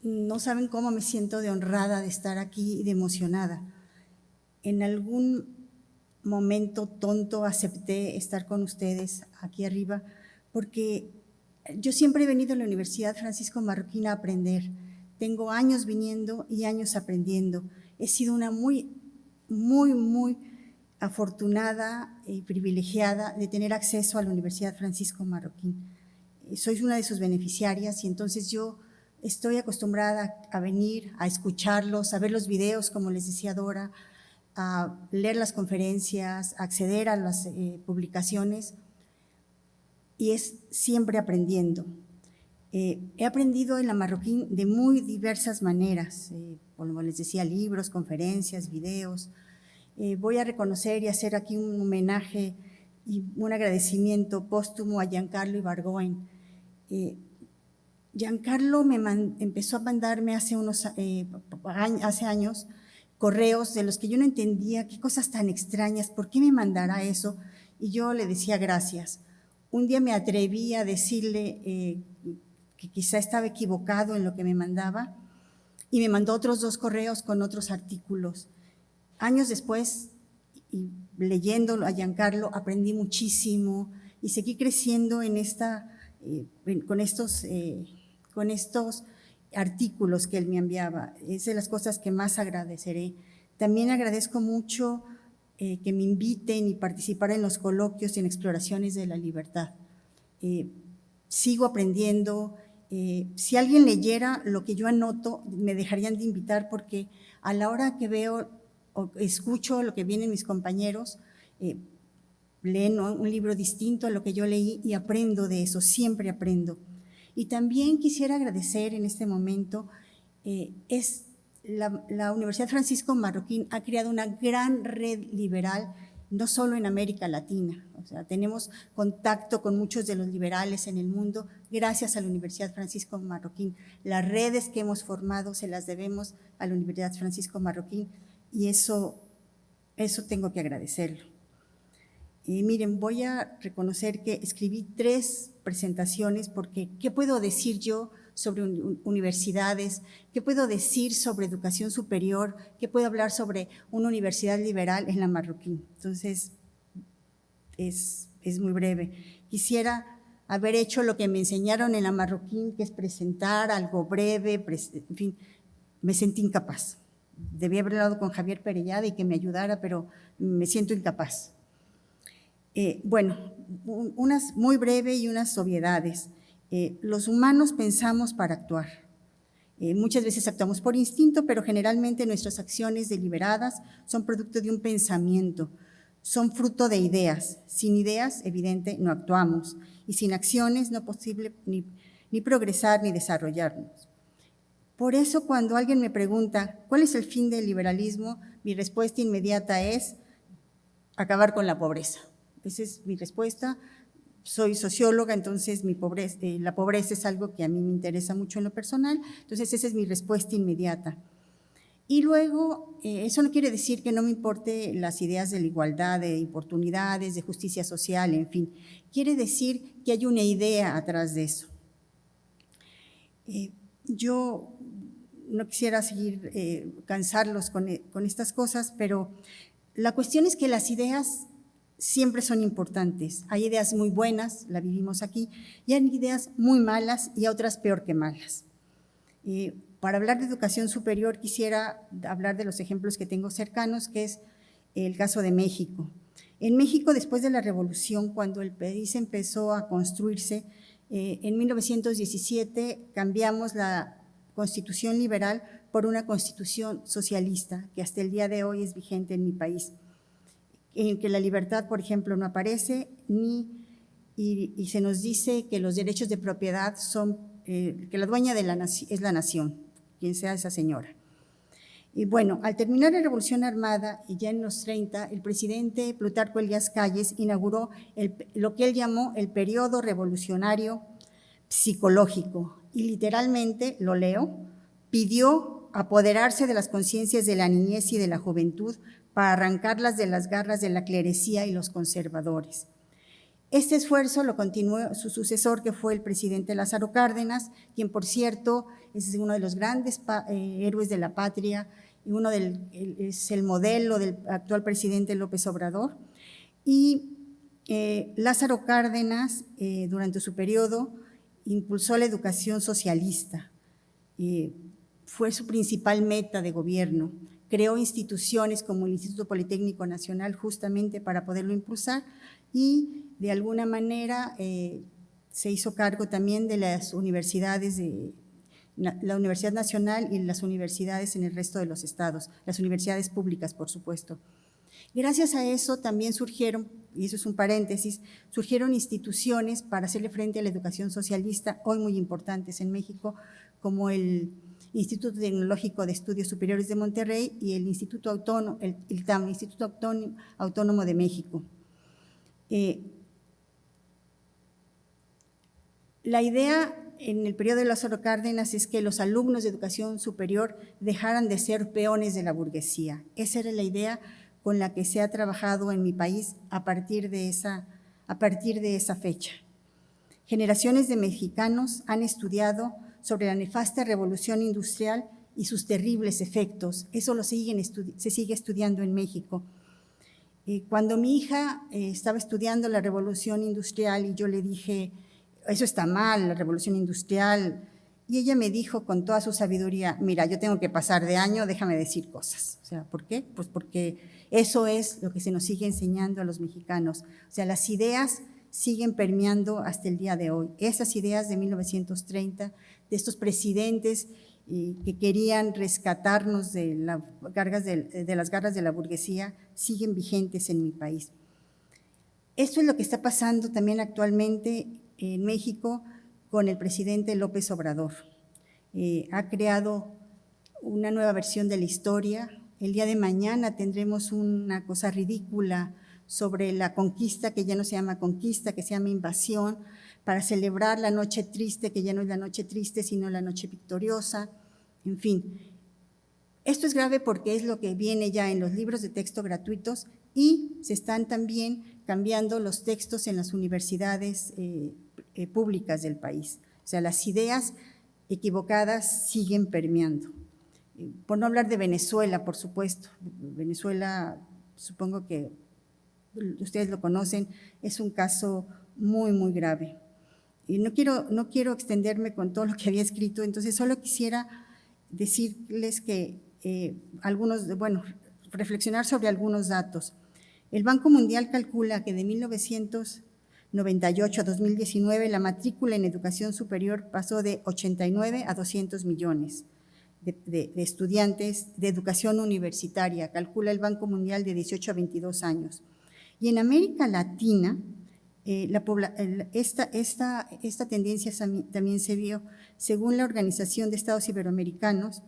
no saben cómo me siento de honrada de estar aquí y de emocionada. En algún momento tonto acepté estar con ustedes aquí arriba porque yo siempre he venido a la Universidad Francisco Marroquín a aprender. Tengo años viniendo y años aprendiendo. He sido una muy afortunada y privilegiada de tener acceso a la Universidad Francisco Marroquín. Soy una de sus beneficiarias y entonces yo estoy acostumbrada a venir, a escucharlos, a ver los videos, como les decía Dora, a leer las conferencias, a acceder a las publicaciones, y es siempre aprendiendo. He aprendido en la Marroquín de muy diversas maneras, como les decía, libros, conferencias, videos. Voy a reconocer y hacer aquí un homenaje y un agradecimiento póstumo a Giancarlo Ibargüen. Giancarlo empezó a mandarme hace años correos de los que yo no entendía, qué cosas tan extrañas, ¿por qué me mandará eso? Y yo le decía gracias. Un día me atreví a decirle que quizá estaba equivocado en lo que me mandaba y me mandó otros 2 correos con otros artículos. Años después, y leyéndolo a Giancarlo, aprendí muchísimo y seguí creciendo en con estos artículos que él me enviaba. Es de las cosas que más agradeceré. También agradezco mucho que me inviten y participar en los coloquios y en exploraciones de la libertad. Sigo aprendiendo. Si alguien leyera lo que yo anoto, me dejarían de invitar porque a la hora que veo o escucho lo que vienen mis compañeros, leen un libro distinto a lo que yo leí y aprendo de eso, siempre aprendo. Y también quisiera agradecer en este momento, la Universidad Francisco Marroquín ha creado una gran red liberal, no solo en América Latina, o sea, tenemos contacto con muchos de los liberales en el mundo gracias a la Universidad Francisco Marroquín. Las redes que hemos formado se las debemos a la Universidad Francisco Marroquín y eso tengo que agradecerlo. Miren, voy a reconocer que escribí 3 presentaciones porque ¿qué puedo decir yo sobre universidades? ¿Qué puedo decir sobre educación superior? ¿Qué puedo hablar sobre una universidad liberal en la Marroquín? Entonces, es muy breve. Quisiera haber hecho lo que me enseñaron en la Marroquín, que es presentar algo breve, en fin, me sentí incapaz. Debí haber hablado con Javier Perellada y que me ayudara, pero me siento incapaz. Bueno, unas muy breve y unas obviedades. Los humanos pensamos para actuar. Muchas veces actuamos por instinto, pero generalmente nuestras acciones deliberadas son producto de un pensamiento, son fruto de ideas. Sin ideas, evidente, no actuamos. Y sin acciones no es posible ni progresar ni desarrollarnos. Por eso, cuando alguien me pregunta ¿cuál es el fin del liberalismo?, mi respuesta inmediata es acabar con la pobreza. Esa es mi respuesta. Soy socióloga, entonces la pobreza es algo que a mí me interesa mucho en lo personal, entonces esa es mi respuesta inmediata. Y luego, eso no quiere decir que no me importe las ideas de la igualdad, de oportunidades, de justicia social, en fin. Quiere decir que hay una idea atrás de eso. Yo no quisiera seguir cansarlos con estas cosas, pero la cuestión es que las ideas siempre son importantes. Hay ideas muy buenas, la vivimos aquí, y hay ideas muy malas y otras peor que malas. Para hablar de educación superior quisiera hablar de los ejemplos que tengo cercanos, que es el caso de México. En México, después de la Revolución, cuando el país empezó a construirse, en 1917 cambiamos la Constitución liberal por una Constitución socialista, que hasta el día de hoy es vigente en mi país, en que la libertad, por ejemplo, no aparece, y se nos dice que los derechos de propiedad son, que la dueña es la nación, quien sea esa señora. Y bueno, al terminar la Revolución Armada, y ya en los 30, el presidente Plutarco Elías Calles inauguró lo que él llamó el periodo revolucionario psicológico, y literalmente, lo leo, pidió apoderarse de las conciencias de la niñez y de la juventud para arrancarlas de las garras de la clerecía y los conservadores. Este esfuerzo lo continuó su sucesor, que fue el presidente Lázaro Cárdenas, quien, por cierto, es uno de los grandes héroes de la patria y es el modelo del actual presidente López Obrador. Y Lázaro Cárdenas, durante su periodo, impulsó la educación socialista. Fue su principal meta de gobierno. Creó instituciones como el Instituto Politécnico Nacional justamente para poderlo impulsar y de alguna manera se hizo cargo también de las universidades, la Universidad Nacional y las universidades en el resto de los estados, las universidades públicas, por supuesto. Gracias a eso también surgieron, y eso es un paréntesis, surgieron instituciones para hacerle frente a la educación socialista, hoy muy importantes en México, como el Instituto Tecnológico de Estudios Superiores de Monterrey y el Instituto Autónomo, el ITAM, Instituto Autónomo de México. La idea en el periodo de Lázaro Cárdenas es que los alumnos de educación superior dejaran de ser peones de la burguesía. Esa era la idea con la que se ha trabajado en mi país a partir de esa fecha. Generaciones de mexicanos han estudiado sobre la nefasta revolución industrial y sus terribles efectos. Eso se sigue estudiando en México. Cuando mi hija estaba estudiando la revolución industrial y yo le dije, eso está mal, la revolución industrial, y ella me dijo con toda su sabiduría, mira, yo tengo que pasar de año, déjame decir cosas. O sea, ¿por qué? Pues porque eso es lo que se nos sigue enseñando a los mexicanos. O sea, las ideas siguen permeando hasta el día de hoy. Esas ideas de 1930, de estos presidentes que querían rescatarnos de las garras de la burguesía, siguen vigentes en mi país. Esto es lo que está pasando también actualmente en México con el presidente López Obrador. Ha creado una nueva versión de la historia. El día de mañana tendremos una cosa ridícula sobre la conquista, que ya no se llama conquista, que se llama invasión, para celebrar la noche triste, que ya no es la noche triste, sino la noche victoriosa. En fin, esto es grave porque es lo que viene ya en los libros de texto gratuitos y se están también cambiando los textos en las universidades públicas del país. O sea, las ideas equivocadas siguen permeando. Por no hablar de Venezuela, por supuesto. Venezuela, supongo que ustedes lo conocen, es un caso muy, muy grave. Y no quiero extenderme con todo lo que había escrito, entonces solo quisiera decirles que reflexionar sobre algunos datos. El Banco Mundial calcula que de 1998 a 2019 la matrícula en educación superior pasó de 89 a 200 millones de estudiantes de educación universitaria, calcula el Banco Mundial de 18 a 22 años. Y en América Latina, esta tendencia también se vio, según la Organización de Estados Iberoamericanos,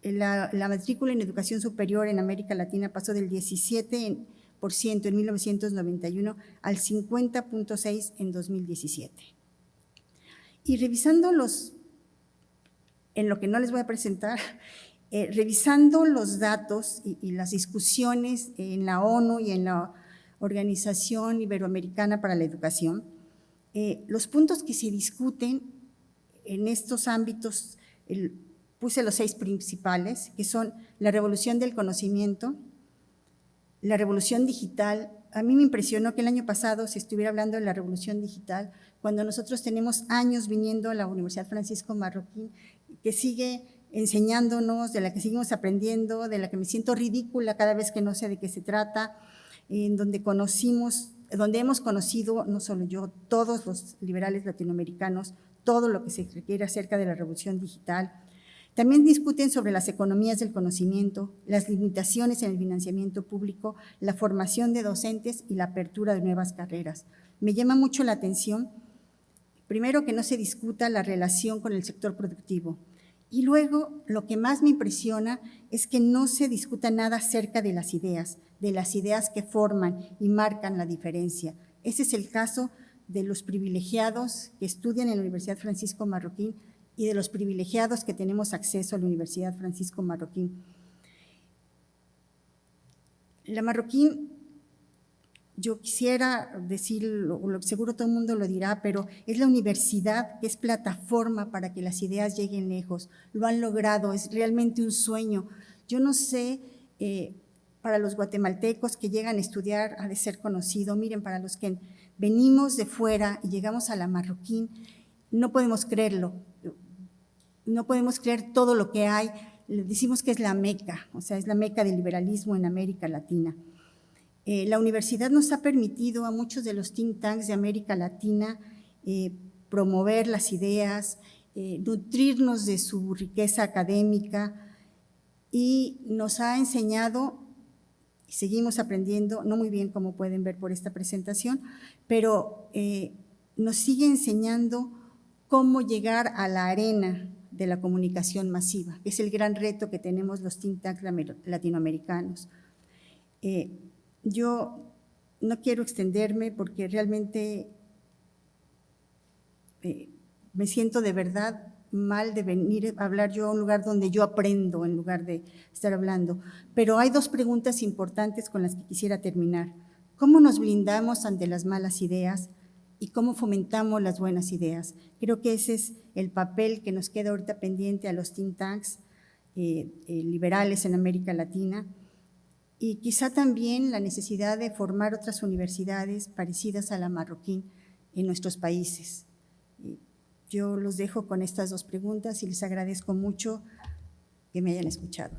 la matrícula en educación superior en América Latina pasó del 17% en 1991 al 50.6% en 2017. Y revisando en lo que no les voy a presentar, revisando los datos y las discusiones en la ONU y en la Organización Iberoamericana para la Educación, los puntos que se discuten en estos ámbitos, puse los 6 principales, que son la revolución del conocimiento, la revolución digital. A mí me impresionó que el año pasado se estuviera hablando de la revolución digital, cuando nosotros tenemos años viniendo a la Universidad Francisco Marroquín, que sigue enseñándonos, de la que seguimos aprendiendo, de la que me siento ridícula cada vez que no sé de qué se trata, en donde hemos conocido, no solo yo, todos los liberales latinoamericanos, todo lo que se requiere acerca de la revolución digital. También discuten sobre las economías del conocimiento, las limitaciones en el financiamiento público, la formación de docentes y la apertura de nuevas carreras. Me llama mucho la atención, primero, que no se discuta la relación con el sector productivo. Y luego, lo que más me impresiona es que no se discuta nada acerca de las ideas que forman y marcan la diferencia. Ese es el caso de los privilegiados que estudian en la Universidad Francisco Marroquín y de los privilegiados que tenemos acceso a la Universidad Francisco Marroquín. La Marroquín yo quisiera decir, seguro todo el mundo lo dirá, pero es la universidad que es plataforma para que las ideas lleguen lejos. Lo han logrado, es realmente un sueño. Yo no sé, para los guatemaltecos que llegan a estudiar ha de ser conocido. Miren, para los que venimos de fuera y llegamos a la Marroquín, no podemos creerlo. No podemos creer todo lo que hay. Le decimos que es la meca, o sea, es la meca del liberalismo en América Latina. La universidad nos ha permitido a muchos de los think tanks de América Latina promover las ideas, nutrirnos de su riqueza académica y nos ha enseñado, y seguimos aprendiendo, no muy bien como pueden ver por esta presentación, pero nos sigue enseñando cómo llegar a la arena de la comunicación masiva, que es el gran reto que tenemos los think tanks latinoamericanos. Yo no quiero extenderme porque realmente me siento de verdad mal de venir a hablar yo a un lugar donde yo aprendo en lugar de estar hablando. Pero hay dos preguntas importantes con las que quisiera terminar. ¿Cómo nos blindamos ante las malas ideas y cómo fomentamos las buenas ideas? Creo que ese es el papel que nos queda ahorita pendiente a los think tanks liberales en América Latina. Y quizá también la necesidad de formar otras universidades parecidas a la Marroquín en nuestros países. Yo los dejo con estas dos preguntas y les agradezco mucho que me hayan escuchado.